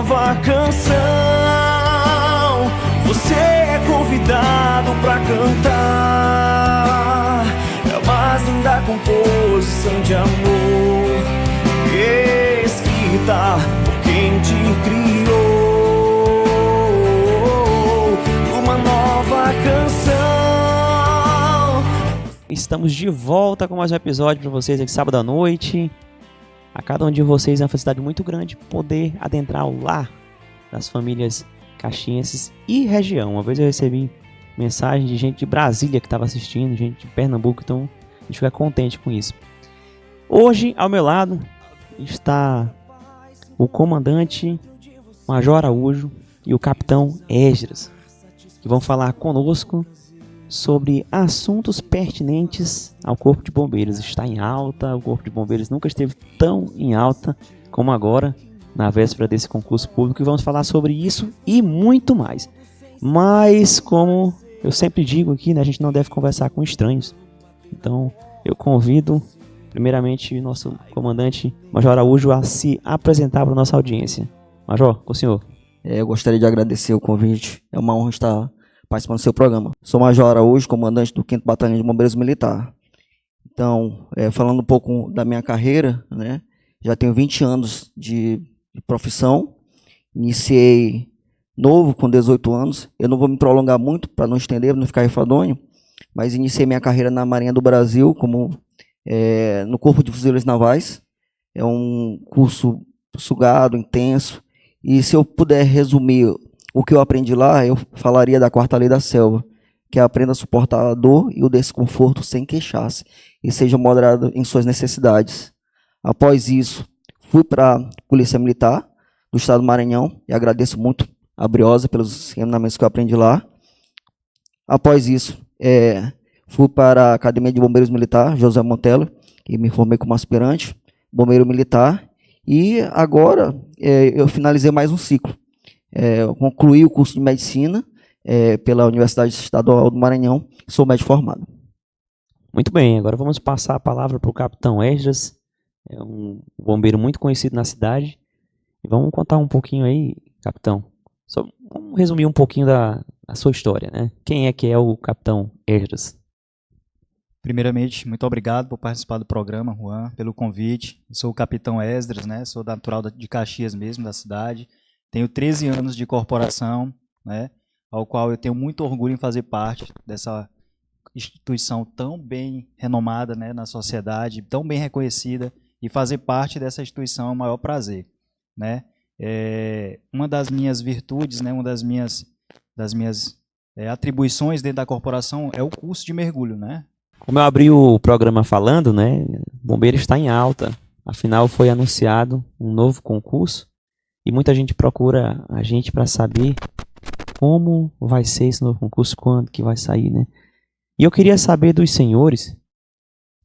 nova canção. Você é convidado pra cantar. É a mais linda composição de amor, escrita por quem te criou. Uma nova canção. Estamos de volta com mais um episódio para vocês aqui sábado à noite. A cada um de vocês é uma felicidade muito grande poder adentrar o lar das famílias caxienses e região. Uma vez eu recebi mensagem de gente de Brasília que estava assistindo, gente de Pernambuco, então a gente fica contente com isso. Hoje, ao meu lado, está o comandante Major Araújo e o capitão Esdras, que vão falar conosco sobre assuntos pertinentes ao Corpo de Bombeiros. Está em alta, o Corpo de Bombeiros nunca esteve tão em alta como agora, na véspera desse concurso público, e vamos falar sobre isso e muito mais. Mas, como eu sempre digo aqui, né, a gente não deve conversar com estranhos. Então, eu convido, primeiramente, o nosso comandante Major Araújo a se apresentar para a nossa audiência. Major, com o senhor. Eu gostaria de agradecer o convite. É uma honra estar participando do seu programa. Sou Major Araújo, comandante do 5º Batalhão de Bombeiros Militar. Então, falando um pouco da minha carreira, né, já tenho 20 anos de profissão. Iniciei novo, com 18 anos. Eu não vou me prolongar muito, para não estender, para não ficar enfadonho, mas iniciei minha carreira na Marinha do Brasil, no Corpo de Fuzileiros Navais. É um curso sugado, intenso, e se eu puder resumir o que eu aprendi lá, eu falaria da 4ª lei da selva, que é aprenda a suportar a dor e o desconforto sem queixar-se, e seja moderado em suas necessidades. Após isso, fui para a Polícia Militar do Estado do Maranhão, e agradeço muito a Briosa pelos ensinamentos que eu aprendi lá. Após isso, fui para a Academia de Bombeiros Militar, José Montelo, e me formei como aspirante, bombeiro militar, e agora eu finalizei mais um ciclo. Eu concluí o curso de medicina pela Universidade Estadual do Maranhão, sou médico formado. Muito bem, agora vamos passar a palavra para o capitão Esdras, é um bombeiro muito conhecido na cidade. E vamos contar um pouquinho aí, capitão, vamos resumir um pouquinho da sua história, né? Quem é que é o capitão Esdras? Primeiramente, muito obrigado por participar do programa, Juan, pelo convite. Eu sou o capitão Esdras, né? Sou natural de Caxias mesmo, da cidade. Tenho 13 anos de corporação, né? Ao qual eu tenho muito orgulho em fazer parte dessa instituição tão bem renomada, né, na sociedade, tão bem reconhecida, e fazer parte dessa instituição é o maior prazer, né? Uma das minhas virtudes, né, uma das minhas atribuições dentro da corporação é o curso de mergulho, né? Como eu abri o programa falando, né, o bombeiro está em alta. Afinal, foi anunciado um novo concurso e muita gente procura a gente para saber como vai ser esse novo concurso, quando que vai sair, né? E eu queria saber dos senhores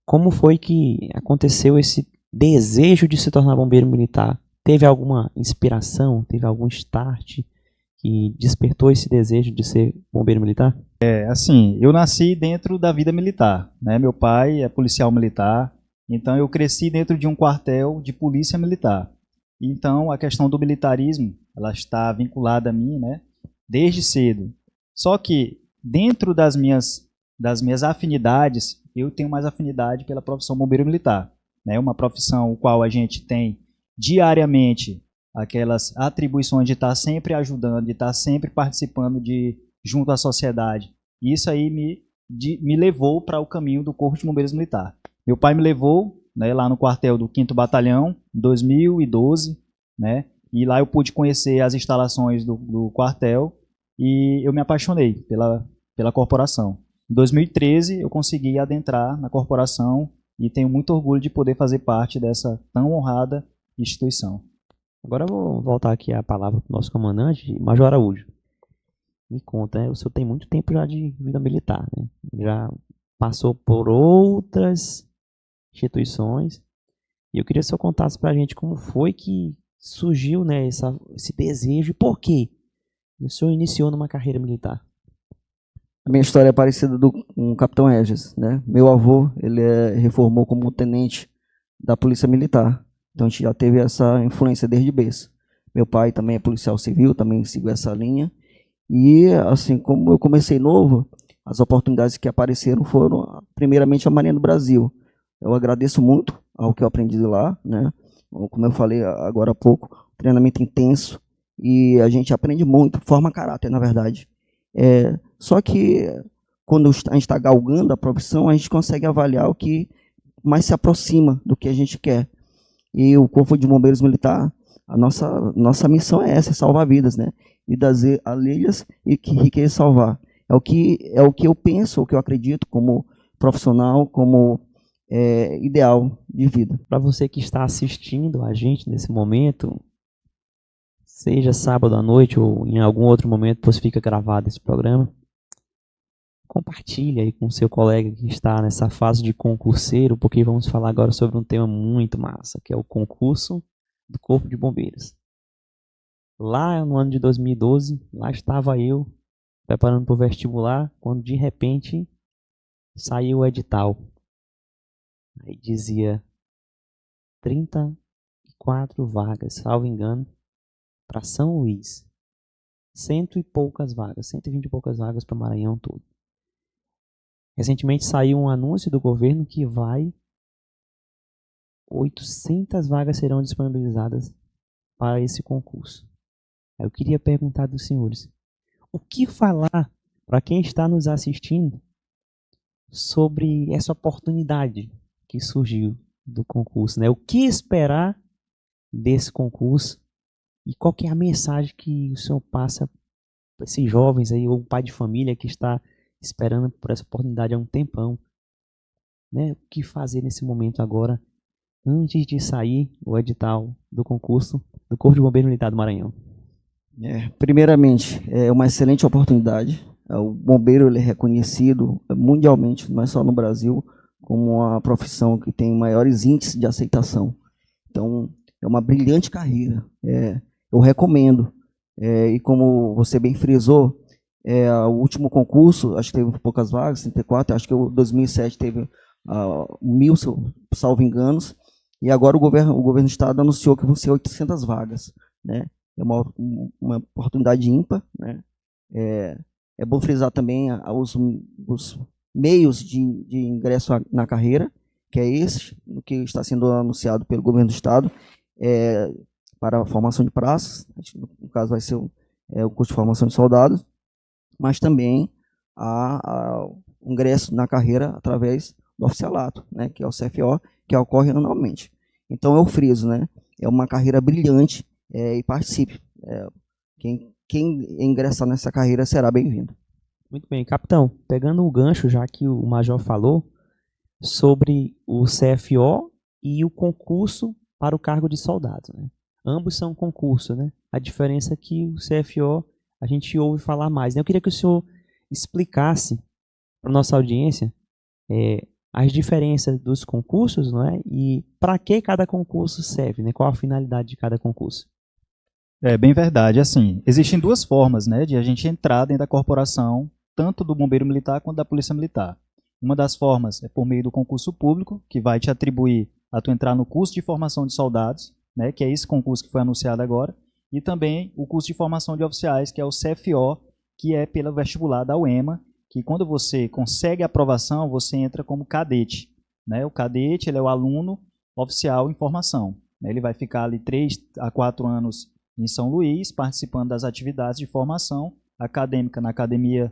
como foi que aconteceu esse desejo de se tornar bombeiro militar. Teve alguma inspiração, teve algum start que despertou esse desejo de ser bombeiro militar? Assim, eu nasci dentro da vida militar, né? Meu pai é policial militar, então eu cresci dentro de um quartel de polícia militar. Então a questão do militarismo, ela está vinculada a mim, né, desde cedo. Só que dentro das minhas afinidades, eu tenho mais afinidade pela profissão bombeiro militar, né? Uma profissão o qual a gente tem diariamente aquelas atribuições de estar sempre ajudando, de estar sempre participando junto à sociedade. E isso aí me levou para o caminho do Corpo de Bombeiros Militar. Meu pai me levou, né, lá no quartel do 5º Batalhão, em 2012, né, e lá eu pude conhecer as instalações do quartel e eu me apaixonei pela corporação. Em 2013 eu consegui adentrar na corporação e tenho muito orgulho de poder fazer parte dessa tão honrada instituição. Agora eu vou voltar aqui a palavra para o nosso comandante, Major Araújo. Me conta, né? O senhor tem muito tempo já de vida militar, né? Já passou por outras instituições. E eu queria que o senhor contasse para a gente como foi que surgiu, né, esse desejo e por que o senhor iniciou numa carreira militar. A minha história é parecida com o capitão Esdras, né? Meu avô, ele reformou como tenente da Polícia Militar. Então a gente já teve essa influência desde berço. Meu pai também é policial civil, também seguiu essa linha. E, assim, como eu comecei novo, as oportunidades que apareceram foram, primeiramente, a Marinha do Brasil. Eu agradeço muito ao que eu aprendi lá, né? Como eu falei agora há pouco, treinamento intenso, e a gente aprende muito, forma caráter, na verdade. Só que, quando a gente está galgando a profissão, a gente consegue avaliar o que mais se aproxima do que a gente quer. E o Corpo de Bombeiros Militar, a nossa missão é essa, é salvar vidas, né? Vidas alheias e que querer salvar. É o que eu penso, o que eu acredito como profissional, como ideal de vida. Para você que está assistindo a gente nesse momento, seja sábado à noite ou em algum outro momento, pois fica gravado esse programa, compartilhe aí com seu colega que está nessa fase de concurseiro, porque vamos falar agora sobre um tema muito massa, que é o concurso do Corpo de Bombeiros. Lá no ano de 2012, lá estava eu preparando para o vestibular, quando de repente saiu o edital. Aí dizia 34 vagas, salvo engano, para São Luís. 100 e poucas vagas, 120 e poucas vagas para Maranhão todo. Recentemente saiu um anúncio do governo que 800 vagas serão disponibilizadas para esse concurso. Eu queria perguntar dos senhores, o que falar para quem está nos assistindo sobre essa oportunidade que surgiu do concurso, né? O que esperar desse concurso e qual que é a mensagem que o senhor passa para esses jovens aí, ou o pai de família que está esperando por essa oportunidade há um tempão, né? O que fazer nesse momento agora, antes de sair o edital do concurso do Corpo de Bombeiros Militar do Maranhão? Primeiramente, é uma excelente oportunidade. O bombeiro ele é reconhecido mundialmente, não é só no Brasil, como a profissão que tem maiores índices de aceitação. Então, é uma brilhante carreira. Eu recomendo. E como você bem frisou, o último concurso, acho que teve poucas vagas, 34, acho que o 2007 teve 1.000, salvo enganos, e agora o governo do estado anunciou que vão ser 800 vagas, né? É uma oportunidade ímpar, né? É bom frisar também os meios de ingresso na carreira, que é esse, o que está sendo anunciado pelo governo do estado, para a formação de praças, no caso vai ser o curso de formação de soldados, mas também o ingresso na carreira através do oficialato, né, que é o CFO, que ocorre anualmente. Então eu friso, né, é uma carreira brilhante, e participe. Quem ingressar nessa carreira será bem-vindo. Muito bem, capitão, pegando o gancho, já que o major falou sobre o CFO e o concurso para o cargo de soldado, né? Ambos são concursos, né? A diferença é que o CFO a gente ouve falar mais, né? Eu queria que o senhor explicasse para a nossa audiência as diferenças dos concursos, não é? E para que cada concurso serve, né? Qual a finalidade de cada concurso? É bem verdade. Assim, existem duas formas, né, de a gente entrar dentro da corporação, tanto do Bombeiro Militar quanto da Polícia Militar. Uma das formas é por meio do concurso público, que vai te atribuir a tu entrar no curso de formação de soldados, né, que é esse concurso que foi anunciado agora, e também o curso de formação de oficiais, que é o CFO, que é pelo vestibular da UEMA, que quando você consegue a aprovação, você entra como cadete, né? O cadete ele é o aluno oficial em formação, né? Ele vai ficar ali 3 a 4 anos em São Luís, participando das atividades de formação acadêmica na Academia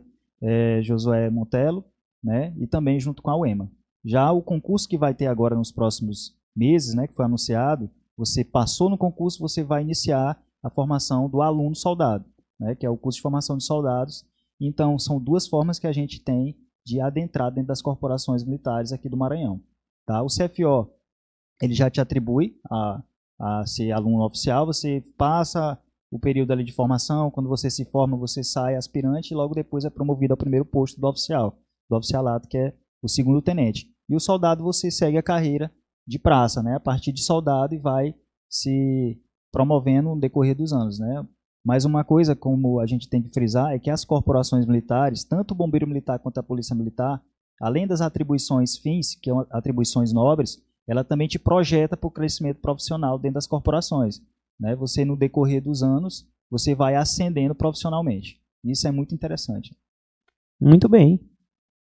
Josué Montello, né, e também junto com a UEMA. Já o concurso que vai ter agora nos próximos meses, né, que foi anunciado, você passou no concurso, você vai iniciar a formação do aluno soldado, né, que é o curso de formação de soldados. Então, são duas formas que a gente tem de adentrar dentro das corporações militares aqui do Maranhão. Tá? O CFO, ele já te atribui a ser aluno oficial, você passa o período ali de formação, quando você se forma, você sai aspirante e logo depois é promovido ao primeiro posto do oficial, do oficialato, que é o segundo tenente. E o soldado você segue a carreira de praça, né, a partir de soldado e vai se promovendo no decorrer dos anos, né. Mas uma coisa como a gente tem que frisar é que as corporações militares, tanto o Bombeiro Militar quanto a Polícia Militar, além das atribuições fins, que são atribuições nobres, ela também te projeta para o crescimento profissional dentro das corporações. né? Você, no decorrer dos anos, você vai ascendendo profissionalmente. Isso é muito interessante. Muito bem.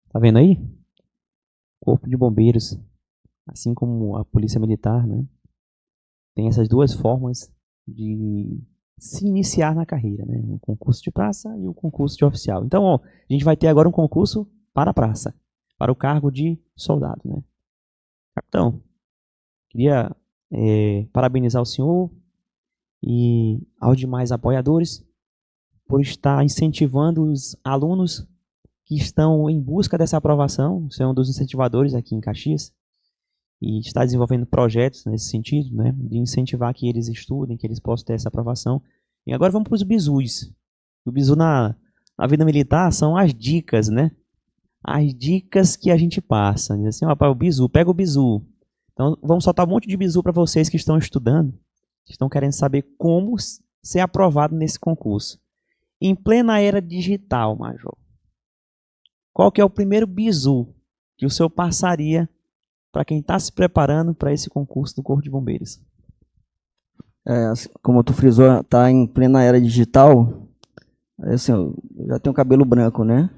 Tá vendo aí? Corpo de Bombeiros, assim como a Polícia Militar, né? Tem essas duas formas de se iniciar na carreira, né? O concurso de praça e o concurso de oficial. Então, ó, a gente vai ter agora um concurso para a praça, para o cargo de soldado, né? Capitão, queria parabenizar o senhor e aos demais apoiadores por estar incentivando os alunos que estão em busca dessa aprovação. Você é um dos incentivadores aqui em Caxias e está desenvolvendo projetos nesse sentido, né, de incentivar que eles estudem, que eles possam ter essa aprovação. E agora vamos para os bizus. O bizu na vida militar são as dicas, né? As dicas que a gente passa. Diz assim, ó, o bizu, pega o bizu. Então vamos soltar um monte de bizu para vocês que estão estudando, que estão querendo saber como ser aprovado nesse concurso. Em plena era digital, Major, qual que é o primeiro bizu que o senhor passaria para quem está se preparando para esse concurso do Corpo de Bombeiros? Como tu frisou, tá em plena era digital. Assim, eu já tenho cabelo branco, né?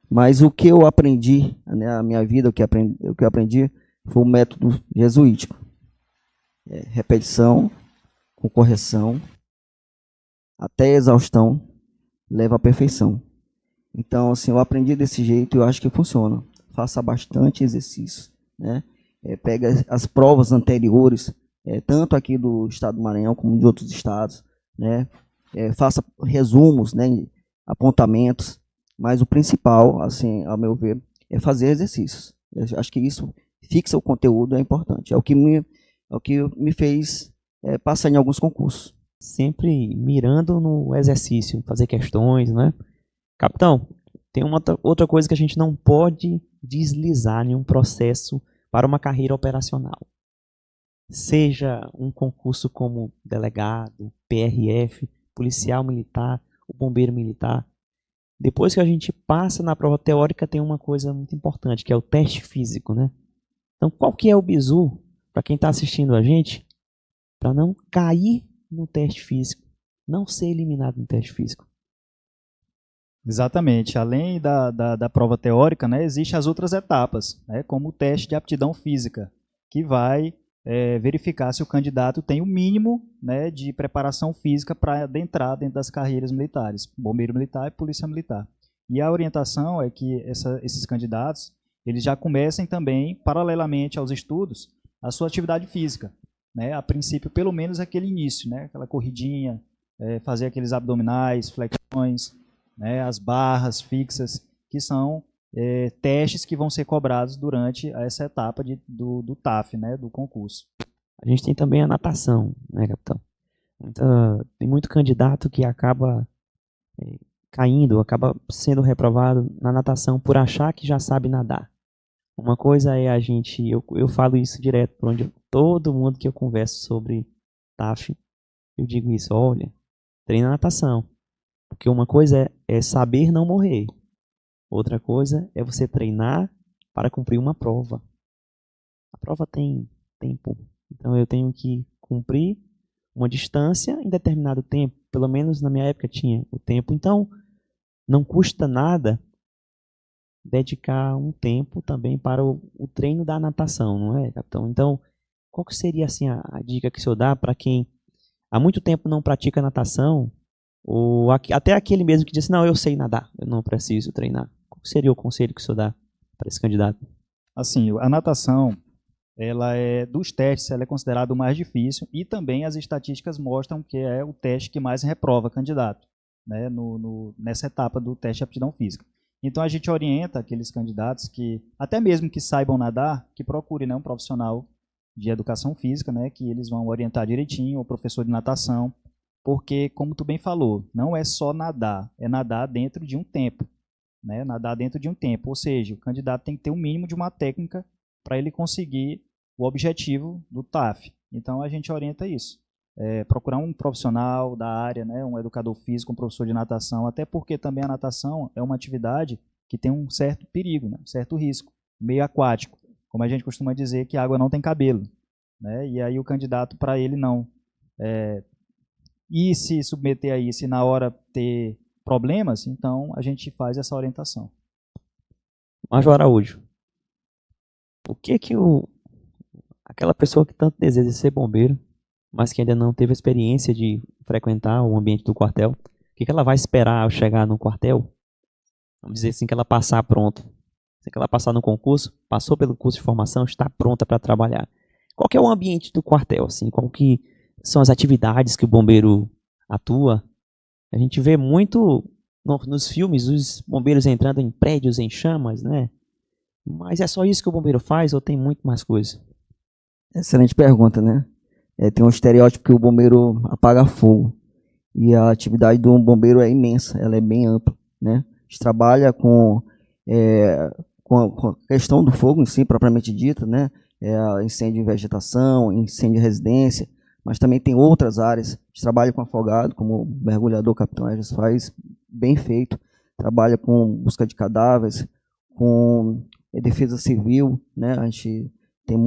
Mas o que eu aprendi, né, a minha vida, o que eu aprendi foi o método jesuítico. Repetição, com correção, até exaustão, leva à perfeição. Então, assim, eu aprendi desse jeito e eu acho que funciona. Faça bastante exercício, né? Pega as provas anteriores, tanto aqui do estado do Maranhão como de outros estados, né? Faça resumos, né? Apontamentos, mas o principal, assim, ao meu ver, é fazer exercícios. Eu acho que isso fixa o conteúdo, é importante. É o que me fez passar em alguns concursos. Sempre mirando no exercício, fazer questões, né? Capitão, tem uma outra coisa que a gente não pode deslizar em um processo para uma carreira operacional. Seja um concurso como delegado, PRF, policial militar, o bombeiro militar. Depois que a gente passa na prova teórica, tem uma coisa muito importante, que é o teste físico, né? Então, qual que é o bizu, para quem está assistindo a gente, para não cair no teste físico, não ser eliminado no teste físico? Exatamente. Além da prova teórica, né, existem as outras etapas, né, como o teste de aptidão física, que vai verificar se o candidato tem o mínimo, né, de preparação física para adentrar dentro das carreiras militares, bombeiro militar e polícia militar. E a orientação é que esses candidatos eles já comecem também, paralelamente aos estudos, a sua atividade física. Né, a princípio, pelo menos aquele início, né, aquela corridinha, fazer aqueles abdominais, flexões, né, as barras fixas, que são testes que vão ser cobrados durante essa etapa do TAF, né, do concurso. A gente tem também a natação, né, capitão? Tem muito candidato que acaba caindo, acaba sendo reprovado na natação por achar que já sabe nadar. Uma coisa é eu falo isso direto por onde todo mundo que eu converso sobre TAF, eu digo isso, olha, treina natação. Porque uma coisa é saber não morrer. Outra coisa é você treinar para cumprir uma prova. A prova tem tempo. Então eu tenho que cumprir uma distância em determinado tempo. Pelo menos na minha época tinha o tempo. Então não custa nada dedicar um tempo também para o treino da natação, não é, capitão? Então, qual que seria assim a dica que o senhor dá para quem há muito tempo não pratica natação, ou até aquele mesmo que diz assim, não, eu sei nadar, eu não preciso treinar? Qual seria o conselho que o senhor dá para esse candidato? Assim, a natação, ela dos testes, ela é considerada o mais difícil e também as estatísticas mostram que é o teste que mais reprova candidato, né, nessa etapa do teste de aptidão física. Então a gente orienta aqueles candidatos que, até mesmo que saibam nadar, que procurem, né, um profissional de educação física, né, que eles vão orientar direitinho, o professor de natação, porque, como tu bem falou, não é só nadar, é nadar dentro de um tempo. Né, nadar dentro de um tempo, ou seja, o candidato tem que ter um mínimo de uma técnica para ele conseguir o objetivo do TAF. Então a gente orienta isso. Procurar um profissional da área, né, um educador físico, um professor de natação, até porque também a natação é uma atividade que tem um certo perigo, né, um certo risco, meio aquático. Como a gente costuma dizer que a água não tem cabelo. Né, e aí o candidato, para ele não e se submeter a isso e na hora ter problemas, então a gente faz essa orientação. Major Araújo, o que aquela pessoa que tanto deseja ser bombeiro, mas que ainda não teve a experiência de frequentar o ambiente do quartel, o que ela vai esperar ao chegar no quartel? Vamos dizer assim que ela passar pronto. Se ela passar no concurso, passou pelo curso de formação, está pronta para trabalhar. Qual que é o ambiente do quartel? Assim? Qual que são as atividades que o bombeiro atua? A gente vê muito nos filmes os bombeiros entrando em prédios em chamas, né? Mas é só isso que o bombeiro faz ou tem muito mais coisa? Excelente pergunta, né? Tem um estereótipo que o bombeiro apaga fogo. E a atividade do bombeiro é imensa, ela é bem ampla, né? A gente trabalha com a questão do fogo em si, propriamente dita, né? Incêndio em vegetação, incêndio em residência, mas também tem outras áreas. A gente trabalha com afogado, como o mergulhador Capitão Egis faz, bem feito. Trabalha com busca de cadáveres, com defesa civil, né? A gente tem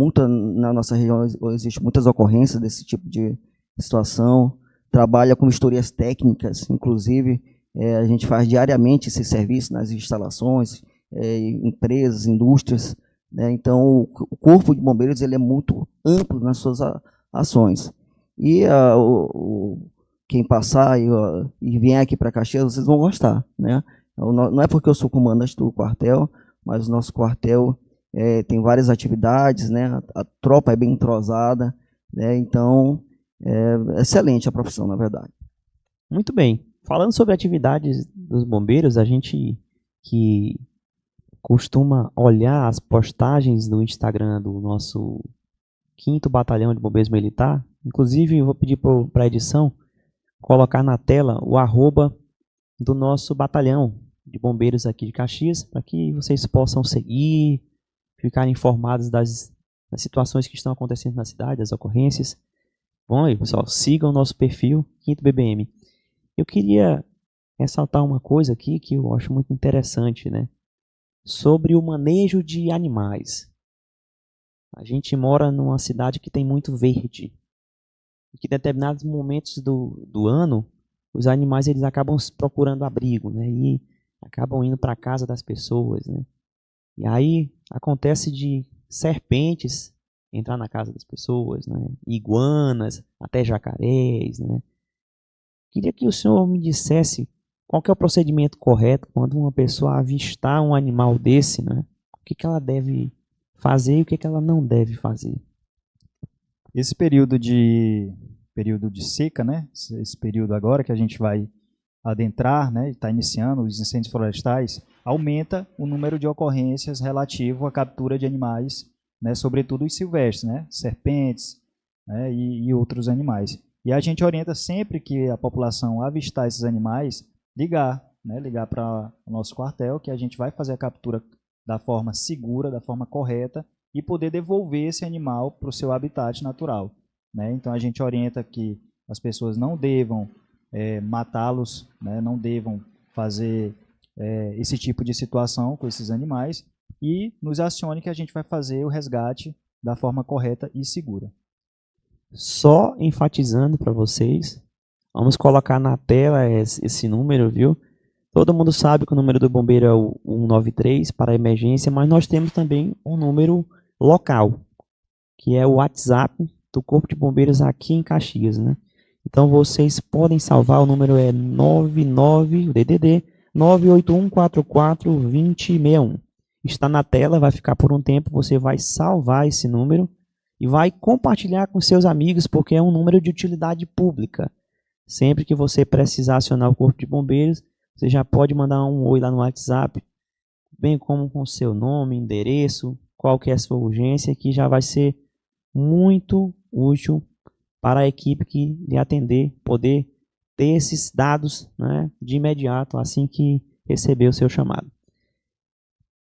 na nossa região existe muitas ocorrências desse tipo de situação. Trabalha com vistorias técnicas, inclusive a gente faz diariamente esse serviço nas instalações, empresas, indústrias, né? Então o corpo de bombeiros ele é muito amplo nas suas ações. E quem passar e vier aqui para Caxias, vocês vão gostar, né? Não é porque eu sou comandante do quartel, mas o nosso quartel tem várias atividades, né? A tropa é bem entrosada, né? Então é excelente a profissão, na verdade. Muito bem. Falando sobre atividades dos bombeiros, a gente que costuma olhar as postagens no Instagram do nosso 5º Batalhão de Bombeiros Militar, inclusive eu vou pedir para a edição colocar na tela o @ do nosso batalhão de bombeiros aqui de Caxias, para que vocês possam seguir, ficarem informados das situações que estão acontecendo na cidade, das ocorrências. Bom, aí, pessoal, sigam o nosso perfil 5º BBM. Eu queria ressaltar uma coisa aqui que eu acho muito interessante, né? Sobre o manejo de animais. A gente mora numa cidade que tem muito verde. E que em determinados momentos do ano, os animais eles acabam procurando abrigo, né? E acabam indo para a casa das pessoas, né? E aí acontece de serpentes entrar na casa das pessoas, né? Iguanas, até jacarés, né? Queria que o senhor me dissesse qual que é o procedimento correto quando uma pessoa avistar um animal desse, né? O que ela deve fazer e o que ela não deve fazer. Esse período de seca, né? Esse período agora que a gente vai adentrar, né? Está iniciando os incêndios florestais, aumenta o número de ocorrências relativo à captura de animais, né? Sobretudo os silvestres, né? Serpentes, né? E outros animais. E a gente orienta sempre que a população avistar esses animais, ligar para o nosso quartel, que a gente vai fazer a captura da forma segura, da forma correta, e poder devolver esse animal para o seu habitat natural, né? Então a gente orienta que as pessoas não devam matá-los, né? Não devam fazer esse tipo de situação com esses animais, e nos acione que a gente vai fazer o resgate da forma correta e segura. Só enfatizando para vocês, vamos colocar na tela esse número, viu? Todo mundo sabe que o número do bombeiro é o 193 para emergência, mas nós temos também um número local, que é o WhatsApp do Corpo de Bombeiros aqui em Caxias, né? Então vocês podem salvar, o número é 99 DDD 981442061. Está na tela, vai ficar por um tempo, você vai salvar esse número e vai compartilhar com seus amigos, porque é um número de utilidade pública. Sempre que você precisar acionar o Corpo de Bombeiros, você já pode mandar um oi lá no WhatsApp, bem como com seu nome, endereço, qual que é a sua urgência, que já vai ser muito útil para a equipe que lhe atender, poder ter esses dados, né, de imediato, assim que receber o seu chamado.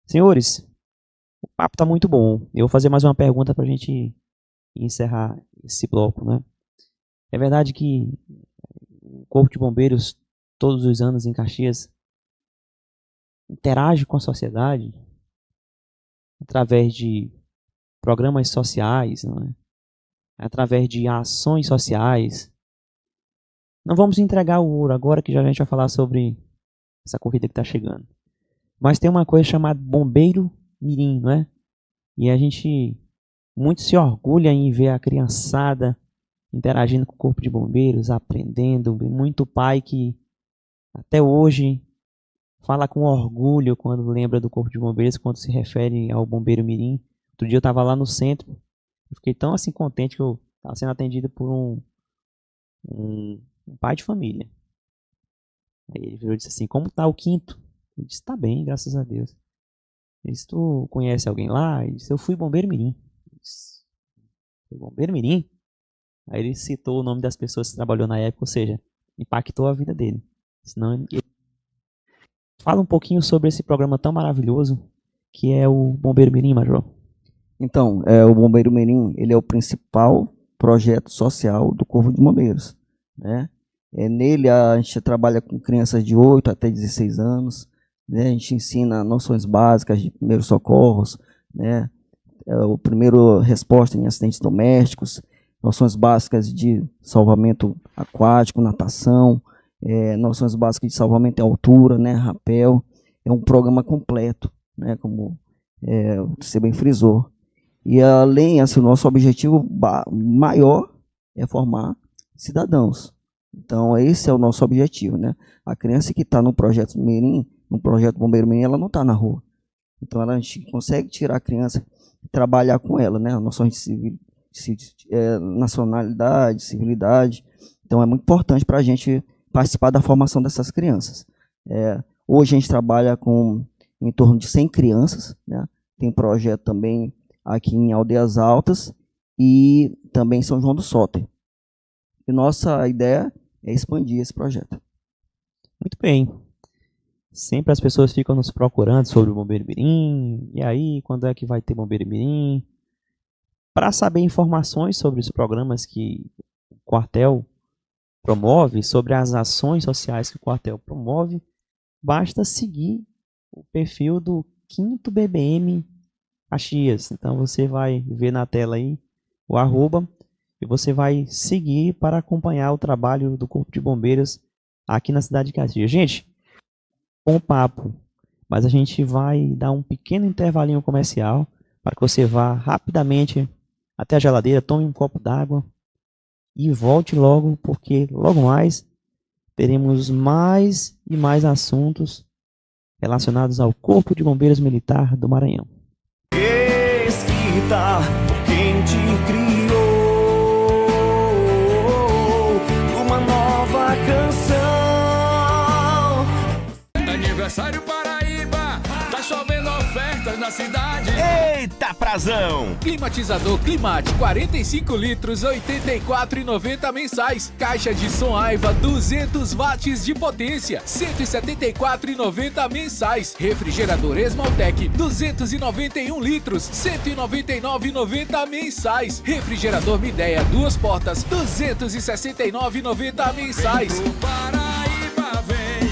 Senhores, o papo está muito bom. Eu vou fazer mais uma pergunta para a gente encerrar esse bloco, né? É verdade que o Corpo de Bombeiros, todos os anos em Caxias, interage com a sociedade através de programas sociais, né? Através de ações sociais. Não vamos entregar o ouro agora, que já a gente vai falar sobre essa corrida que está chegando. Mas tem uma coisa chamada Bombeiro Mirim, não é? E a gente muito se orgulha em ver a criançada interagindo com o corpo de bombeiros, aprendendo. Muito pai que até hoje fala com orgulho quando lembra do corpo de bombeiros, quando se refere ao Bombeiro Mirim. Outro dia eu estava lá no centro, eu fiquei tão assim contente que eu estava sendo atendido por um pai de família. Aí ele virou e disse assim: como está o quinto? Eu disse: tá bem, graças a Deus. Ele disse: tu conhece alguém lá? Ele disse: eu fui Bombeiro Mirim. Eu disse: foi Bombeiro Mirim? Aí ele citou o nome das pessoas que trabalhou na época, ou seja, impactou a vida dele. Senão ele... Fala um pouquinho sobre esse programa tão maravilhoso que é o Bombeiro Mirim, Major. Então, o Bombeiro Mirim, ele é o principal projeto social do Corpo de Bombeiros, né? Nele a gente trabalha com crianças de 8 até 16 anos, né? A gente ensina noções básicas de primeiros socorros, né? O primeiro resposta em acidentes domésticos, noções básicas de salvamento aquático, natação, noções básicas de salvamento em altura, né? Rapel. É um programa completo, né? Como você bem frisou. E além, assim, o nosso objetivo maior é formar cidadãos. Então, esse é o nosso objetivo, né? A criança que está no projeto Mirim, no projeto Bombeiro Mirim, ela não está na rua. Então, a gente consegue tirar a criança e trabalhar com ela, né? Noções de nacionalidade, civilidade. Então, é muito importante para a gente participar da formação dessas crianças. Hoje, a gente trabalha com em torno de 100 crianças, né? Tem projeto também aqui em Aldeias Altas e também em São João do Soter. E nossa ideia é expandir esse projeto. Muito bem. Sempre as pessoas ficam nos procurando sobre o Bombeiro Mirim. E aí, quando é que vai ter Bombeiro Mirim? Para saber informações sobre os programas que o quartel promove, sobre as ações sociais que o quartel promove, basta seguir o perfil do 5º BBM Caxias. Então você vai ver na tela aí o @ e você vai seguir para acompanhar o trabalho do Corpo de Bombeiros aqui na cidade de Caxias. Gente, bom papo, mas a gente vai dar um pequeno intervalinho comercial para que você vá rapidamente até a geladeira, tome um copo d'água e volte logo, porque logo mais teremos mais e mais assuntos relacionados ao Corpo de Bombeiros Militar do Maranhão. Escrita por quem te criou uma nova canção. Aniversário Paraíba, tá chovendo ofertas na cidade. Eita prazão! Climatizador Climate 45 litros, R$ 84,90 mensais. Caixa de som Aiva 200 watts de potência, R$ 174,90 mensais. Refrigerador Esmaltec 291 litros, R$ 199,90 mensais. Refrigerador Midea 2 portas, R$ 269,90 mensais. Paraíba vem.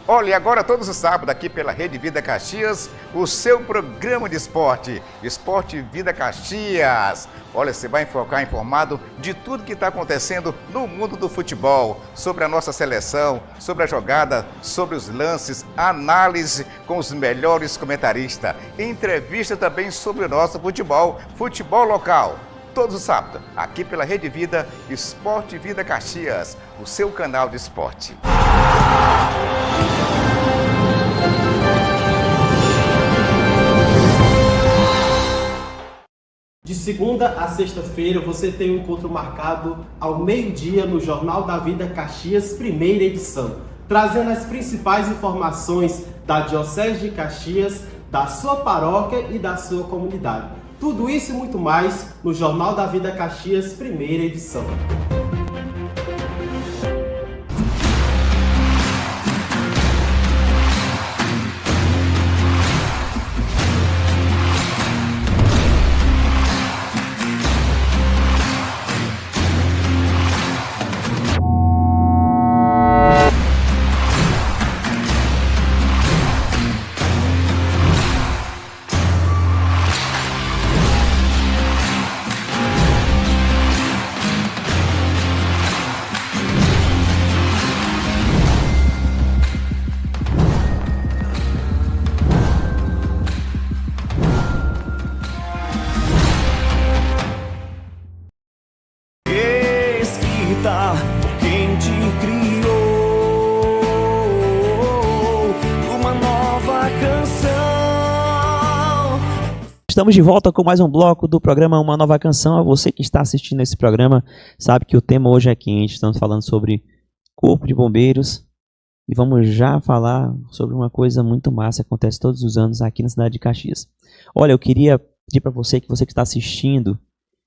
Olha, e agora todos os sábados aqui pela Rede Vida Caxias, o seu programa de esporte, Esporte Vida Caxias. Olha, você vai ficar informado de tudo que está acontecendo no mundo do futebol, sobre a nossa seleção, sobre a jogada, sobre os lances, análise com os melhores comentaristas, entrevista também sobre o nosso futebol, futebol local. Todos os sábados, aqui pela Rede Vida, Esporte Vida Caxias, o seu canal de esporte. De segunda a sexta-feira você tem um encontro marcado ao meio-dia no Jornal da Vida Caxias, primeira edição, trazendo as principais informações da Diocese de Caxias, da sua paróquia e da sua comunidade. Tudo isso e muito mais no Jornal da Vida Caxias, primeira edição. quem te criou. Uma nova canção. Estamos de volta com mais um bloco do programa Uma Nova Canção. A você que está assistindo esse programa sabe que o tema hoje é quente. Estamos falando sobre Corpo de Bombeiros e vamos já falar sobre uma coisa muito massa que acontece todos os anos aqui na cidade de Caxias. Olha, eu queria pedir para você que está assistindo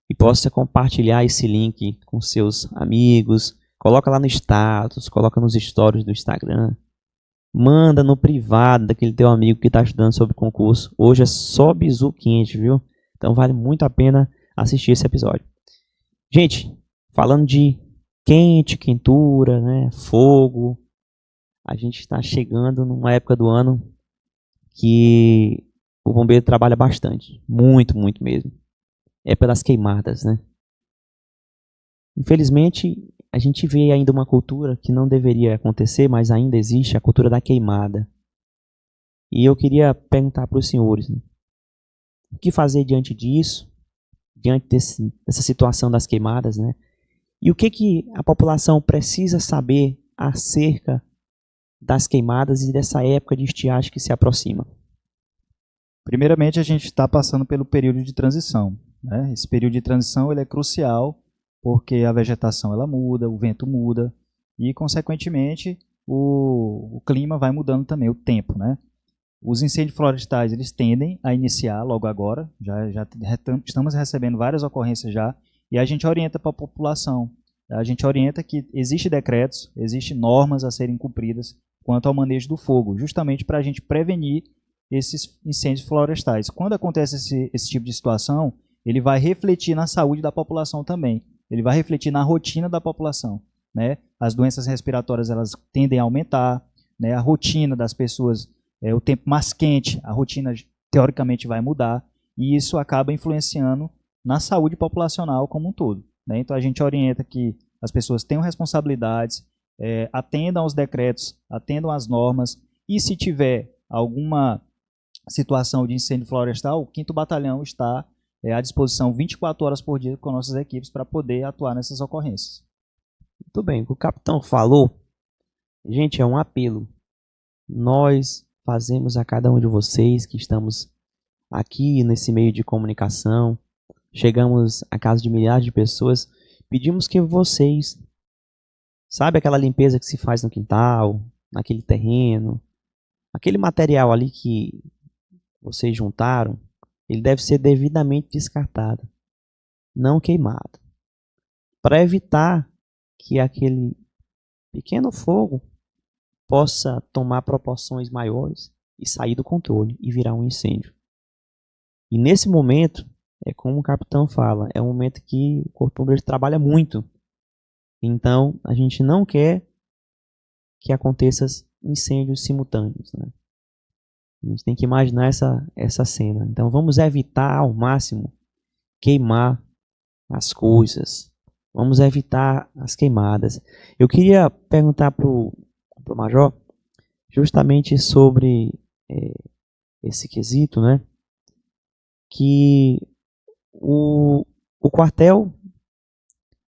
e possa compartilhar esse link com seus amigos. Coloca lá no status, coloca nos stories do Instagram. Manda no privado daquele teu amigo que está estudando sobre concurso. Hoje é só bizu quente, viu? Então vale muito a pena assistir esse episódio. Gente, falando de quente, quentura, né? Fogo. A gente está chegando numa época do ano que o bombeiro trabalha bastante. Muito, muito mesmo. É pelas queimadas, né? Infelizmente, a gente vê ainda uma cultura que não deveria acontecer, mas ainda existe, a cultura da queimada. E eu queria perguntar para os senhores, né? O que fazer diante disso, diante dessa situação das queimadas, né? E o que a população precisa saber acerca das queimadas e dessa época de estiagem que se aproxima? Primeiramente, a gente está passando pelo período de transição, né? Esse período de transição ele é crucial porque a vegetação ela muda, o vento muda e, consequentemente, o clima vai mudando também, o tempo, né? Os incêndios florestais eles tendem a iniciar logo agora, já estamos recebendo várias ocorrências já, e a gente orienta para a população. A gente orienta que existem decretos, existem normas a serem cumpridas quanto ao manejo do fogo, justamente para a gente prevenir esses incêndios florestais. Quando acontece esse tipo de situação, ele vai refletir na saúde da população também. Ele vai refletir na rotina da população, né? As doenças respiratórias elas tendem a aumentar, né? A rotina das pessoas, o tempo mais quente, a rotina teoricamente vai mudar e isso acaba influenciando na saúde populacional como um todo, né? Então a gente orienta que as pessoas tenham responsabilidades, atendam aos decretos, atendam às normas e se tiver alguma situação de incêndio florestal, o 5º Batalhão está à disposição 24 horas por dia com nossas equipes para poder atuar nessas ocorrências. Muito bem, o que o capitão falou, gente, é um apelo. Nós fazemos a cada um de vocês que estamos aqui nesse meio de comunicação, chegamos à casa de milhares de pessoas, pedimos que vocês, sabe aquela limpeza que se faz no quintal, naquele terreno, aquele material ali que vocês juntaram, ele deve ser devidamente descartado, não queimado, para evitar que aquele pequeno fogo possa tomar proporções maiores e sair do controle e virar um incêndio. E nesse momento, é como o capitão fala, é um momento que o Corpo de Bombeiros trabalha muito. Então, a gente não quer que aconteça incêndios simultâneos, né? A gente tem que imaginar essa cena. Então vamos evitar ao máximo queimar as coisas. Vamos evitar as queimadas. Eu queria perguntar para o Major justamente sobre esse quesito, né? Que o quartel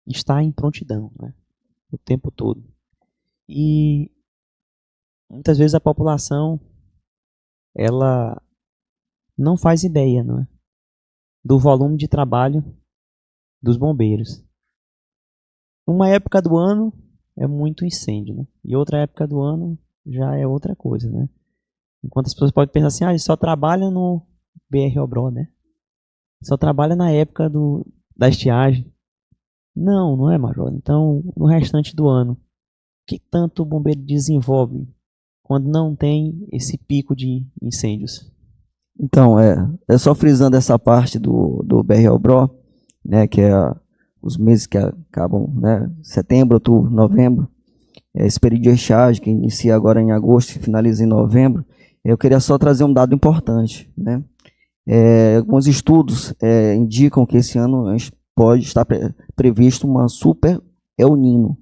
está em prontidão, né? O tempo todo. E muitas vezes a população ela não faz ideia, não é? Do volume de trabalho dos bombeiros. Uma época do ano é muito incêndio, né? E outra época do ano já é outra coisa, né? Enquanto as pessoas podem pensar assim, eles só trabalham no BR-Obró, né? Só trabalha na época da estiagem. Não é, Major. Então, no restante do ano, o que tanto o bombeiro desenvolve quando não tem esse pico de incêndios? Então, é só frisando essa parte do BR-Obró, né, que é os meses que acabam, né, setembro, outubro, novembro, esse período de estiagem que inicia agora em agosto e finaliza em novembro. Eu queria só trazer um dado importante, né? Alguns estudos indicam que esse ano pode estar previsto uma super El Niño,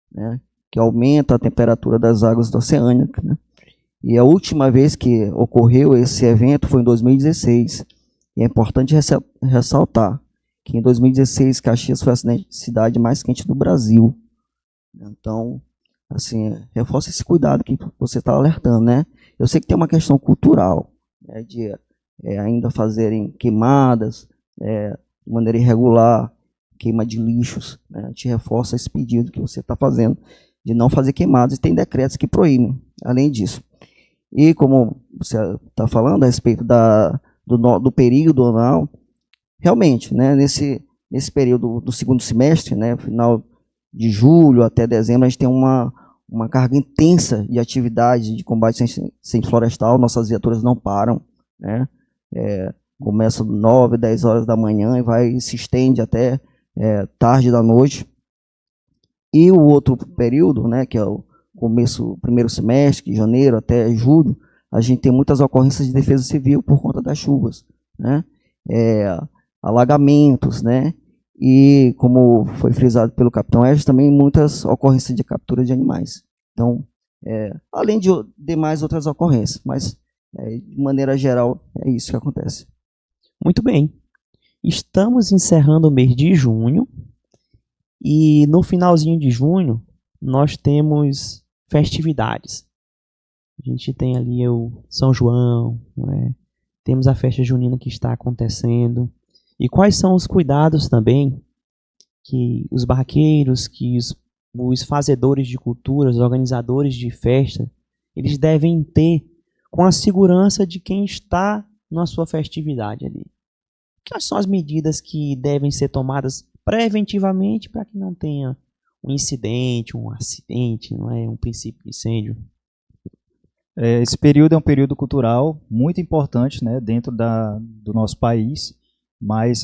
né, que aumenta a temperatura das águas oceânicas, né? E a última vez que ocorreu esse evento foi em 2016. E é importante ressaltar que em 2016 Caxias foi a cidade mais quente do Brasil. Então, assim, reforça esse cuidado que você está alertando, né? Eu sei que tem uma questão cultural, né, de ainda fazerem queimadas de maneira irregular, queima de lixos, né? Te reforça esse pedido que você está fazendo de não fazer queimadas, e tem decretos que proíbem, além disso. E como você está falando a respeito do período anual, realmente, né, nesse período do segundo semestre, né, final de julho até dezembro, a gente tem uma carga intensa de atividade de combate sem florestal, nossas viaturas não param, né, começa 9, 10 horas da manhã e se estende até tarde da noite. E o outro período, né, que é o primeiro semestre, de janeiro até julho, a gente tem muitas ocorrências de defesa civil por conta das chuvas, né, alagamentos, né, e como foi frisado pelo capitão Edson, também muitas ocorrências de captura de animais. Então, além de demais outras ocorrências, mas de maneira geral é isso que acontece. Muito bem. Estamos encerrando o mês de junho e no finalzinho de junho nós temos festividades. A gente tem ali o São João, né? Temos a festa junina que está acontecendo. E quais são os cuidados também que os barraqueiros, que os fazedores de cultura, os organizadores de festa, eles devem ter com a segurança de quem está na sua festividade ali? Quais são as medidas que devem ser tomadas preventivamente para que não tenha um incidente, um acidente, não é, um princípio de incêndio? Esse período é um período cultural muito importante, né, dentro do nosso país, mas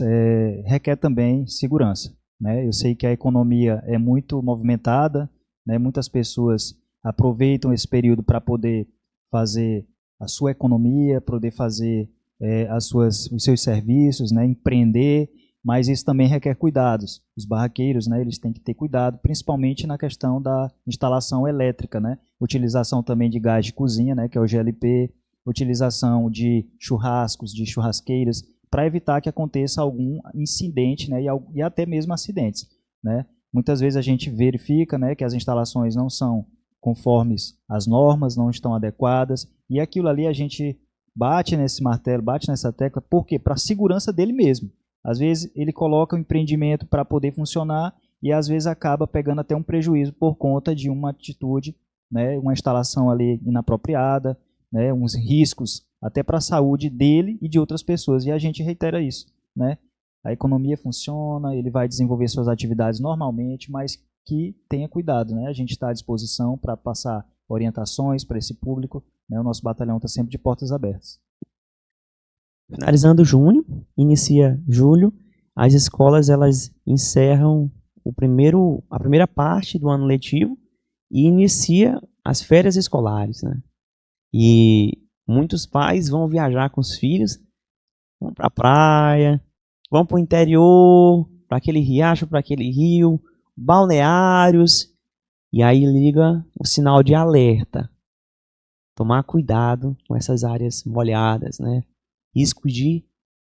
requer também segurança, né? Eu sei que a economia é muito movimentada, né? Muitas pessoas aproveitam esse período para poder fazer a sua economia, poder fazer os seus serviços, né? Empreender, mas isso também requer cuidados. Os barraqueiros, né, eles têm que ter cuidado, principalmente na questão da instalação elétrica, né? Utilização também de gás de cozinha, né, que é o GLP, utilização de churrascos, de churrasqueiras, para evitar que aconteça algum incidente, né, e até mesmo acidentes, né? Muitas vezes a gente verifica, né, que as instalações não são conformes às normas, não estão adequadas, e aquilo ali a gente bate nesse martelo, bate nessa tecla, por quê? Para a segurança dele mesmo. Às vezes ele coloca o empreendimento para poder funcionar e às vezes acaba pegando até um prejuízo por conta de uma atitude, né, uma instalação ali inapropriada, né, uns riscos até para a saúde dele e de outras pessoas. E a gente reitera isso, né? A economia funciona, ele vai desenvolver suas atividades normalmente, mas que tenha cuidado, né? A gente está à disposição para passar orientações para esse público, né? O nosso batalhão está sempre de portas abertas. Finalizando junho, inicia julho, as escolas elas encerram a primeira parte do ano letivo e inicia as férias escolares, né? E muitos pais vão viajar com os filhos, vão para a praia, vão para o interior, para aquele riacho, para aquele rio, balneários, e aí liga o sinal de alerta. Tomar cuidado com essas áreas molhadas, né? Risco de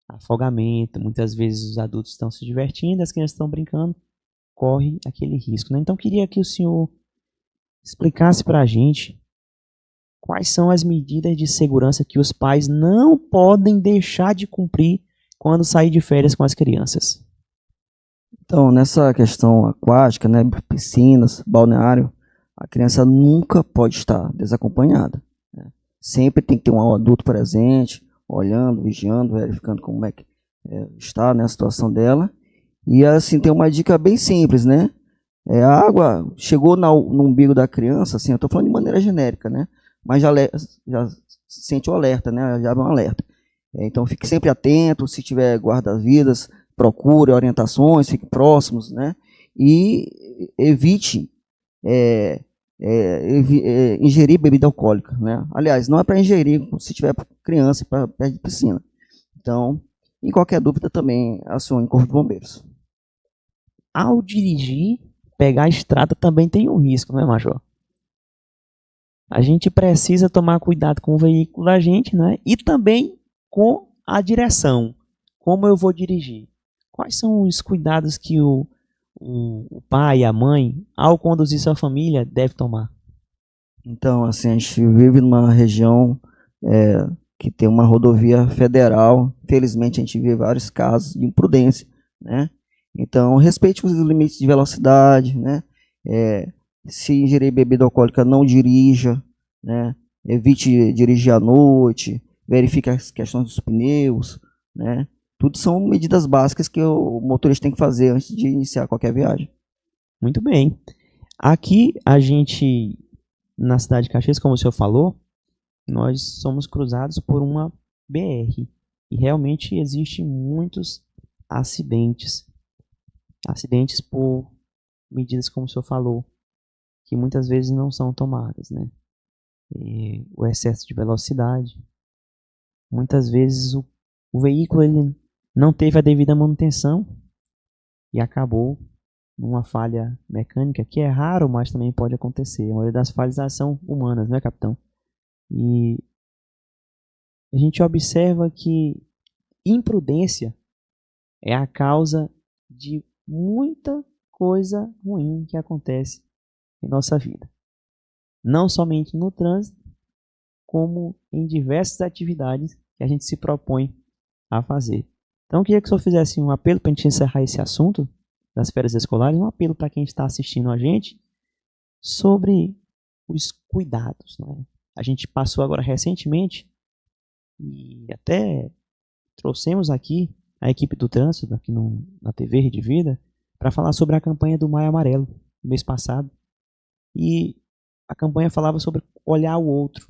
afogamento, muitas vezes os adultos estão se divertindo, as crianças estão brincando, corre aquele risco, né? Então queria que o senhor explicasse para a gente quais são as medidas de segurança que os pais não podem deixar de cumprir quando sair de férias com as crianças. Então, nessa questão aquática, né, piscinas, balneário, a criança nunca pode estar desacompanhada, né? Sempre tem que ter um adulto presente, olhando, vigiando, verificando como é que está, né, a situação dela. E assim, tem uma dica bem simples, né? A água chegou no umbigo da criança, assim, eu estou falando de maneira genérica, né? Mas já sente o alerta, né? Já abre um alerta. Então fique sempre atento, se tiver guarda-vidas, procure orientações, fique próximos, né? E evite ingerir bebida alcoólica, né? Aliás, não é para ingerir se tiver criança perto de piscina. Então, em qualquer dúvida também acione o Corpo de Bombeiros. Ao dirigir, pegar a estrada também tem um risco, não é, Major? A gente precisa tomar cuidado com o veículo da gente, né? E também com a direção. Como eu vou dirigir? Quais são os cuidados que o o pai e a mãe, ao conduzir sua família, deve tomar? Então, assim, a gente vive numa região que tem uma rodovia federal. Felizmente, a gente vê vários casos de imprudência, né? Então, respeite os limites de velocidade, né? Se ingerir bebida alcoólica, não dirija, né? Evite dirigir à noite, verifique as questões dos pneus, né? Tudo são medidas básicas que o motorista tem que fazer antes de iniciar qualquer viagem. Muito bem. Aqui, a gente, na cidade de Caxias, como o senhor falou, nós somos cruzados por uma BR. E realmente existem muitos acidentes. Acidentes por medidas, como o senhor falou, que muitas vezes não são tomadas, né? O excesso de velocidade. Muitas vezes o veículo ele não teve a devida manutenção e acabou numa falha mecânica, que é raro, mas também pode acontecer. A maioria das falhas são humanas, né, capitão? E a gente observa que imprudência é a causa de muita coisa ruim que acontece em nossa vida. Não somente no trânsito, como em diversas atividades que a gente se propõe a fazer. Então eu queria que o senhor fizesse um apelo para a gente encerrar esse assunto das férias escolares, um apelo para quem está assistindo a gente sobre os cuidados, né? A gente passou agora recentemente e até trouxemos aqui a equipe do trânsito aqui na TV Rede Vida para falar sobre a campanha do Maio Amarelo, no mês passado. E a campanha falava sobre olhar o outro.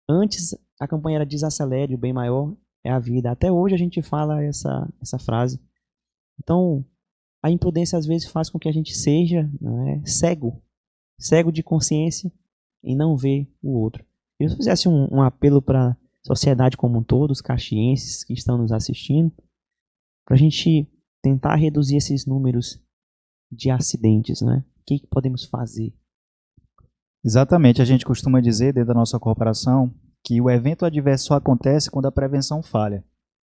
Antes, a campanha era desacelere, o bem maior é a vida. Até hoje a gente fala essa frase. Então, a imprudência às vezes faz com que a gente seja, né, cego de consciência e não ver o outro. Se eu fizesse um apelo para a sociedade como um todo, os caxienses que estão nos assistindo, para a gente tentar reduzir esses números de acidentes, né? O que podemos fazer? Exatamente, a gente costuma dizer dentro da nossa corporação que o evento adverso só acontece quando a prevenção falha,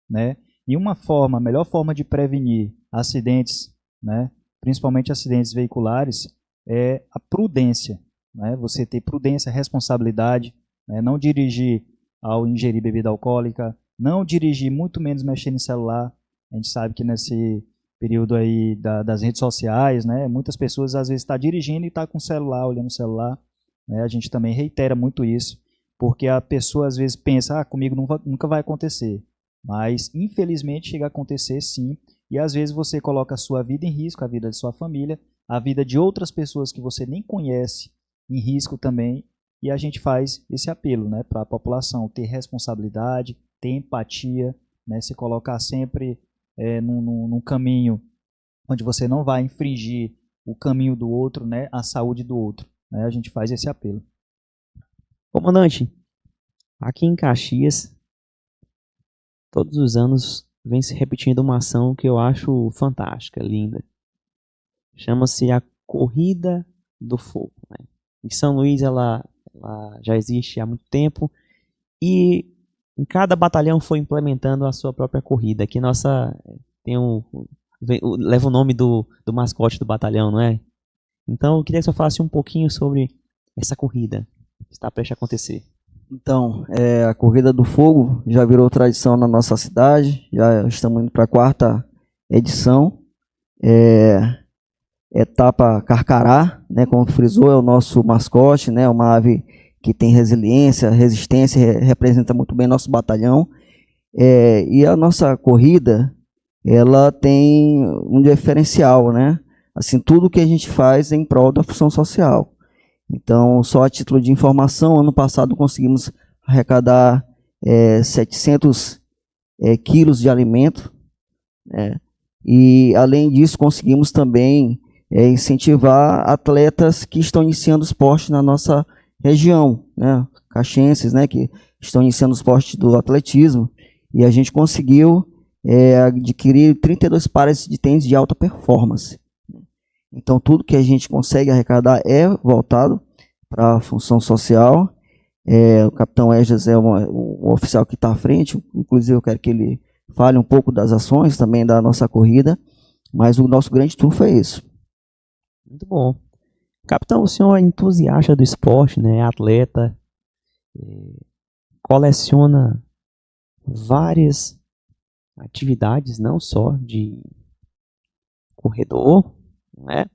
né? E a melhor forma de prevenir acidentes, né, principalmente acidentes veiculares, é a prudência, né? Você ter prudência, responsabilidade, né? Não dirigir ao ingerir bebida alcoólica, não dirigir, muito menos mexer em celular. A gente sabe que nesse período aí das redes sociais, né, muitas pessoas às vezes estão dirigindo e estão com o celular, olhando o celular, né? A gente também reitera muito isso, porque a pessoa às vezes pensa, comigo nunca vai acontecer. Mas, infelizmente, chega a acontecer sim, e às vezes você coloca a sua vida em risco, a vida de sua família, a vida de outras pessoas que você nem conhece em risco também, e a gente faz esse apelo, né, para a população ter responsabilidade, ter empatia, né, se colocar sempre num caminho onde você não vai infringir o caminho do outro, né, a saúde do outro, né, a gente faz esse apelo. Comandante, aqui em Caxias, todos os anos vem se repetindo uma ação que eu acho fantástica, linda. Chama-se a Corrida do Fogo, né? Em São Luís ela já existe há muito tempo e em cada batalhão foi implementando a sua própria corrida. Aqui nossa leva o nome do mascote do batalhão, não é? Então eu queria que você falasse um pouquinho sobre essa corrida que está prestes a acontecer. Então, a Corrida do Fogo já virou tradição na nossa cidade, já estamos indo para a 4ª edição. Etapa Carcará, né, como frisou, é o nosso mascote, né, uma ave que tem resiliência, resistência, representa muito bem nosso batalhão. E a nossa corrida, ela tem um diferencial, né? Assim, tudo que a gente faz é em prol da função social. Então, só a título de informação, ano passado conseguimos arrecadar 700 quilos de alimento, né? E, além disso, conseguimos também incentivar atletas que estão iniciando o esporte na nossa região, né? Caxienses, né, que estão iniciando o esporte do atletismo, e a gente conseguiu adquirir 32 pares de tênis de alta performance. Então, tudo que a gente consegue arrecadar é voltado para a função social. O capitão Esdras é o oficial que está à frente, inclusive eu quero que ele fale um pouco das ações também da nossa corrida. Mas o nosso grande trunfo é isso. Muito bom. Capitão, o senhor é entusiasta do esporte, né? É atleta, coleciona várias atividades, não só de corredor, né?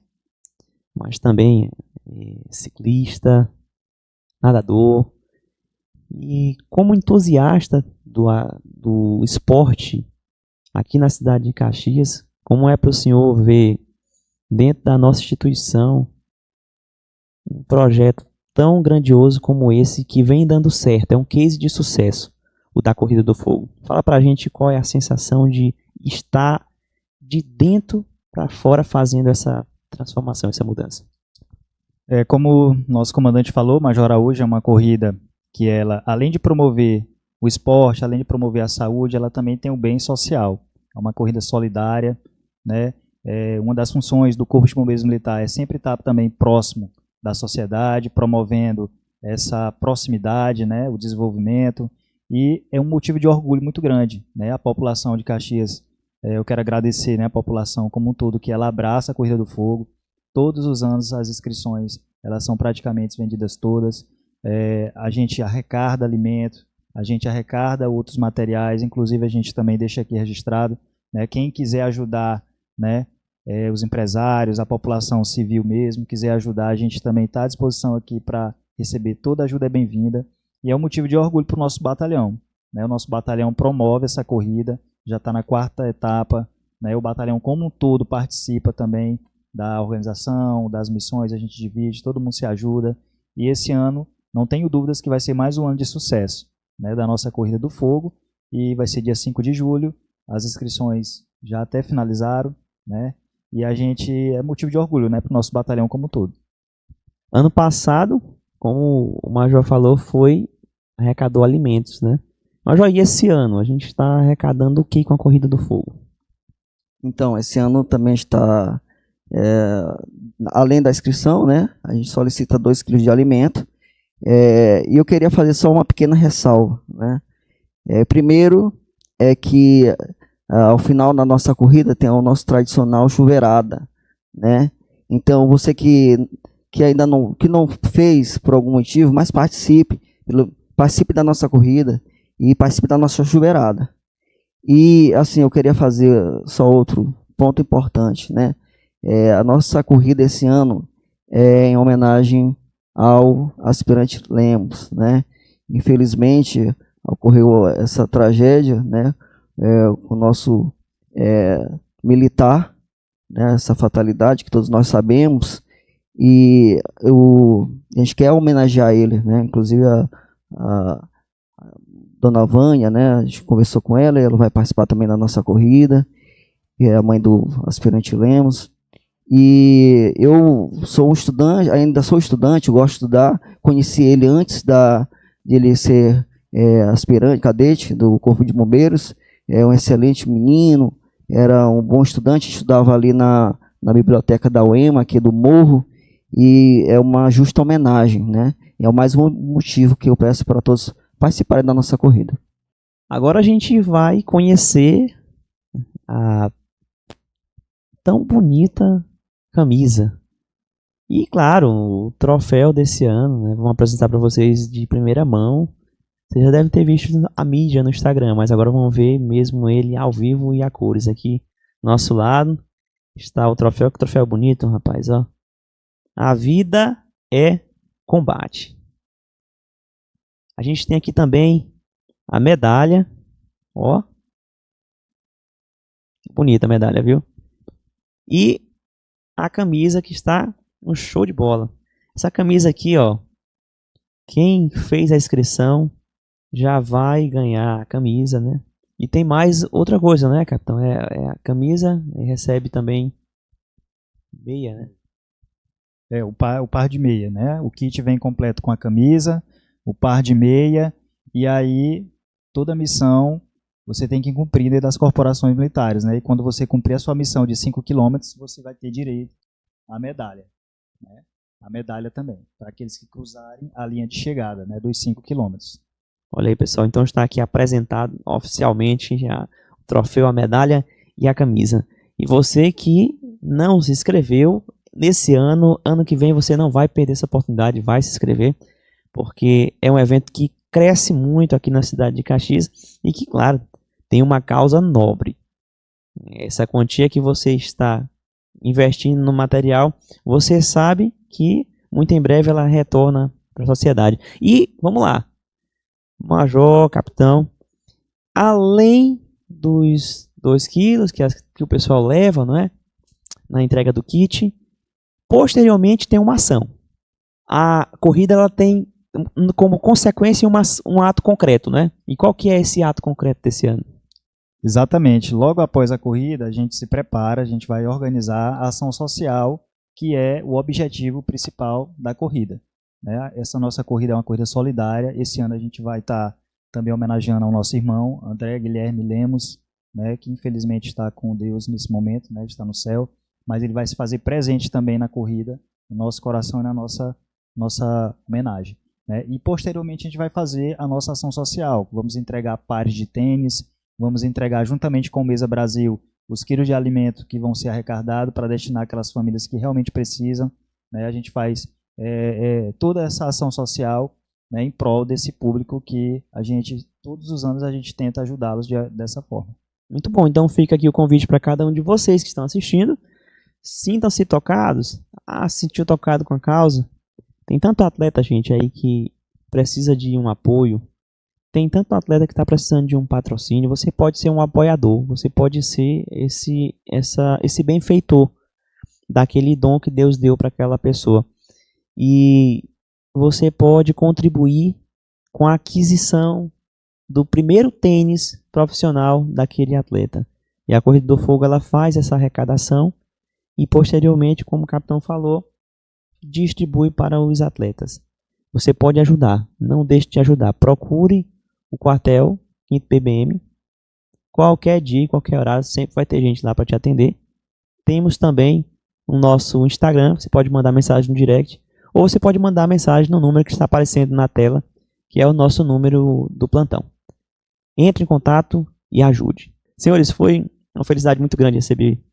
Mas também ciclista, nadador. E como entusiasta do esporte aqui na cidade de Caxias, como é para o senhor ver dentro da nossa instituição um projeto tão grandioso como esse que vem dando certo, é um case de sucesso, o da Corrida do Fogo. Fala pra gente qual é a sensação de estar de dentro para fora fazendo essa transformação, essa mudança. Como o nosso comandante falou, Major Araújo é uma corrida que ela, além de promover o esporte, além de promover a saúde, ela também tem o bem social. É uma corrida solidária, né? Uma das funções do Corpo de Bombeiros Militar é sempre estar também próximo da sociedade, promovendo essa proximidade, né? O desenvolvimento, e é um motivo de orgulho muito grande, né? A população de Caxias, eu quero agradecer, né, a população como um todo, que ela abraça a Corrida do Fogo. Todos os anos as inscrições elas são praticamente vendidas todas. A gente arrecada alimento, a gente arrecada outros materiais, inclusive a gente também deixa aqui registrado, né, quem quiser ajudar, né, os empresários, a população civil mesmo, quiser ajudar, a gente também está à disposição aqui para receber toda ajuda é bem-vinda, e é um motivo de orgulho para o nosso batalhão, né? O nosso batalhão promove essa corrida, já está na 4ª etapa, né? O batalhão como um todo participa também da organização, das missões, a gente divide, todo mundo se ajuda, e esse ano não tenho dúvidas que vai ser mais um ano de sucesso, né, da nossa Corrida do Fogo, e vai ser dia 5 de julho, as inscrições já até finalizaram, né, e a gente é motivo de orgulho, né, para o nosso batalhão como um todo. Ano passado, como o Major falou, arrecadou alimentos, né? Major, e esse ano a gente está arrecadando o que com a Corrida do Fogo? Então, esse ano também está, além da inscrição, né, a gente solicita 2 quilos de alimento, e eu queria fazer só uma pequena ressalva, né? Primeiro é que ao final da nossa corrida tem o nosso tradicional chuveirada, né? Então você que ainda não fez por algum motivo, mas participe da nossa corrida e participe da nossa chuveirada. E assim, eu queria fazer só outro ponto importante, né? A nossa corrida esse ano é em homenagem ao aspirante Lemos, né? Infelizmente ocorreu essa tragédia, né? Com o nosso militar, né? Essa fatalidade que todos nós sabemos, e a gente quer homenagear ele, né? Inclusive a Dona Vânia, né? A gente conversou com ela, e ela vai participar também da nossa corrida, que é a mãe do aspirante Lemos. E eu sou estudante, ainda sou estudante, gosto de estudar, conheci ele antes de ele ser aspirante, cadete do Corpo de Bombeiros, é um excelente menino, era um bom estudante, estudava ali na biblioteca da UEMA, aqui do Morro, e é uma justa homenagem, né? É o mais um motivo que eu peço para todos participarem da nossa corrida. Agora a gente vai conhecer a tão bonita camisa. E claro, o troféu desse ano, né? Vamos apresentar para vocês de primeira mão. Vocês já devem ter visto a mídia no Instagram, mas agora vamos ver mesmo ele ao vivo e a cores. Aqui, nosso lado, está o troféu. Que troféu bonito, rapaz, ó. A vida é combate. A gente tem aqui também a medalha, ó. Bonita a medalha, viu? E a camisa, que está um show de bola. Essa camisa aqui, ó, quem fez a inscrição já vai ganhar a camisa, né? E tem mais outra coisa, né, capitão? É a camisa, e recebe também meia, né? O par de meia, né? O kit vem completo com a camisa, o par de meia, e aí toda missão você tem que cumprir dentro das corporações militares, né? E quando você cumprir a sua missão de 5 km, você vai ter direito à medalha, né? A medalha também, para aqueles que cruzarem a linha de chegada, né, dos 5 km. Olha aí, pessoal, então está aqui apresentado oficialmente já o troféu, a medalha e a camisa. E você que não se inscreveu nesse ano, ano que vem você não vai perder essa oportunidade, vai se inscrever, porque é um evento que cresce muito aqui na cidade de Caxias e que, claro, tem uma causa nobre. Essa quantia que você está investindo no material, você sabe que muito em breve ela retorna para a sociedade. E vamos lá, major, capitão, além dos 2 quilos que o pessoal leva, não é? Na entrega do kit, posteriormente tem uma ação. A corrida ela tem como consequência um ato concreto, né? E qual que é esse ato concreto desse ano? Exatamente. Logo após a corrida, a gente se prepara, a gente vai organizar a ação social, que é o objetivo principal da corrida, né? Essa nossa corrida é uma corrida solidária. Esse ano a gente vai estar também homenageando ao nosso irmão, André Guilherme Lemos, né, que infelizmente está com Deus nesse momento, né, está no céu, mas ele vai se fazer presente também na corrida, no nosso coração e na nossa homenagem, né? E posteriormente a gente vai fazer a nossa ação social. Vamos entregar pares de tênis, vamos entregar juntamente com o Mesa Brasil os quilos de alimento que vão ser arrecadados para destinar àquelas famílias que realmente precisam, né? A gente faz toda essa ação social, né, em prol desse público que a gente, todos os anos, a gente tenta ajudá-los dessa forma. Muito bom, então fica aqui o convite para cada um de vocês que estão assistindo. Sintam-se tocados. Se sentiu tocado com a causa? Tem tanto atleta, gente, aí que precisa de um apoio. Tem tanto atleta que está precisando de um patrocínio. Você pode ser um apoiador. Você pode ser esse benfeitor daquele dom que Deus deu para aquela pessoa. E você pode contribuir com a aquisição do primeiro tênis profissional daquele atleta. E a Corrida do Fogo ela faz essa arrecadação e posteriormente, como o capitão falou, distribui para os atletas. Você pode ajudar, não deixe de ajudar. Procure o quartel 5º PBM. Qualquer dia, qualquer horário, sempre vai ter gente lá para te atender. Temos também o nosso Instagram, você pode mandar mensagem no direct, ou você pode mandar mensagem no número que está aparecendo na tela, que é o nosso número do plantão. Entre em contato e ajude. Senhores, foi uma felicidade muito grande receber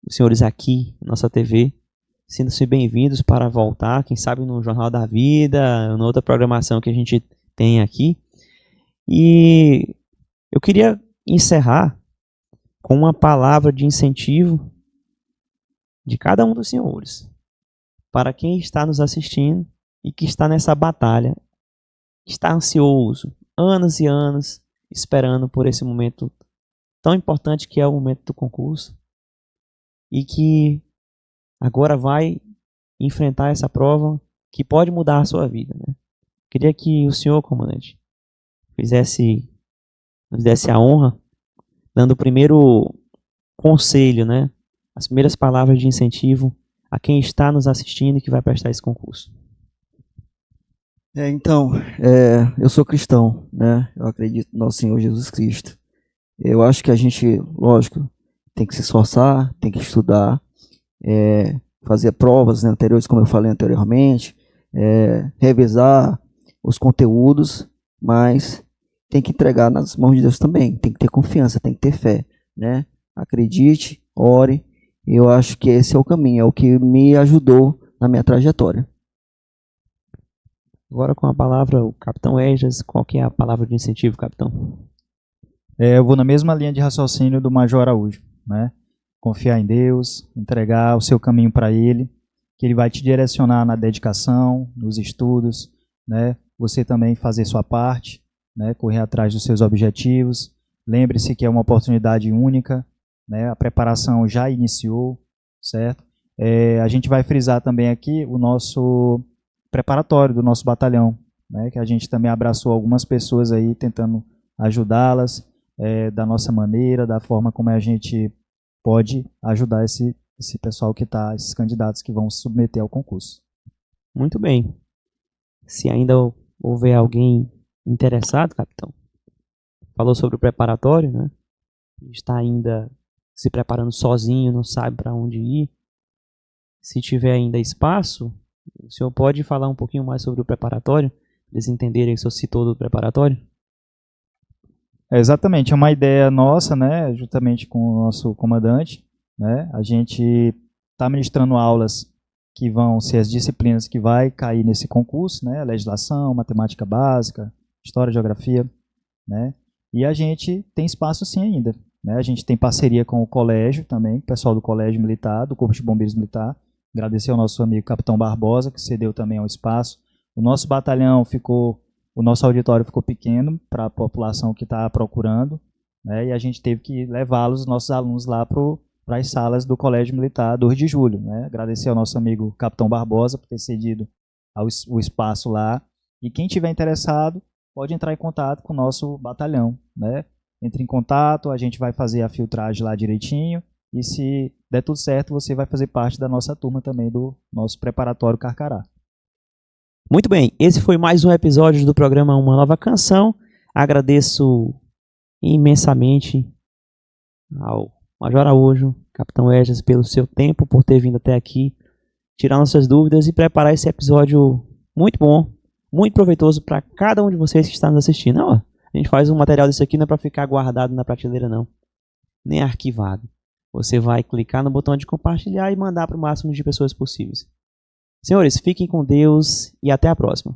os senhores aqui na nossa TV. Sintam-se bem-vindos para voltar, quem sabe no Jornal da Vida, na outra programação que a gente tem aqui. E eu queria encerrar com uma palavra de incentivo de cada um dos senhores, para quem está nos assistindo e que está nessa batalha, está ansioso, anos e anos, esperando por esse momento tão importante que é o momento do concurso, e que agora vai enfrentar essa prova que pode mudar a sua vida, né? Queria que o senhor, comandante, nos desse a honra, dando o primeiro conselho, né? As primeiras palavras de incentivo a quem está nos assistindo e que vai prestar esse concurso. Eu sou cristão, né? Eu acredito no nosso Senhor Jesus Cristo. Eu acho que a gente, lógico, tem que se esforçar, tem que estudar, fazer provas, né, anteriores, como eu falei anteriormente, revisar os conteúdos, mas tem que entregar nas mãos de Deus também. Tem que ter confiança, tem que ter fé, né? Acredite, ore. Eu acho que esse é o caminho, é o que me ajudou na minha trajetória. Agora com a palavra o capitão Esdras, qual que é a palavra de incentivo, capitão? Eu vou na mesma linha de raciocínio do Major Araújo, né? Confiar em Deus, entregar o seu caminho para Ele, que Ele vai te direcionar na dedicação, nos estudos, né? Você também fazer sua parte, né? Correr atrás dos seus objetivos. Lembre-se que é uma oportunidade única, né? A preparação já iniciou, certo? A gente vai frisar também aqui o nosso preparatório do nosso batalhão, né? Que a gente também abraçou algumas pessoas aí tentando ajudá-las da nossa maneira, da forma como a gente pode ajudar esse pessoal que está, esses candidatos que vão se submeter ao concurso. Muito bem. Se ainda houver alguém interessado, capitão, falou sobre o preparatório, né? Está ainda se preparando sozinho, não sabe para onde ir. Se tiver ainda espaço, o senhor pode falar um pouquinho mais sobre o preparatório? Eles entenderem que o senhor citou do preparatório? Exatamente, é uma ideia nossa, né, juntamente com o nosso comandante, né? A gente está ministrando aulas que vão ser as disciplinas que vai cair nesse concurso, né? Legislação, matemática básica, história, geografia, né? E a gente tem espaço sim ainda, né? A gente tem parceria com o colégio também, o pessoal do Colégio Militar, do Corpo de Bombeiros Militar. Agradecer ao nosso amigo Capitão Barbosa, que cedeu também ao espaço. O nosso batalhão o nosso auditório ficou pequeno para a população que está procurando, né? E a gente teve que levá-los, os nossos alunos, lá para as salas do Colégio Militar 2 de Julho, né? Agradecer ao nosso amigo Capitão Barbosa por ter cedido o espaço lá. E quem tiver interessado pode entrar em contato com o nosso batalhão, né? Entre em contato, a gente vai fazer a filtragem lá direitinho. E se der tudo certo, você vai fazer parte da nossa turma também do nosso preparatório Carcará. Muito bem, esse foi mais um episódio do programa Uma Nova Canção. Agradeço imensamente ao Major Araújo, Capitão Esdras, pelo seu tempo, por ter vindo até aqui, tirar nossas dúvidas e preparar esse episódio muito bom, muito proveitoso para cada um de vocês que está nos assistindo. Não, a gente faz um material desse aqui não é para ficar guardado na prateleira, não, nem arquivado. Você vai clicar no botão de compartilhar e mandar para o máximo de pessoas possíveis. Senhores, fiquem com Deus e até a próxima.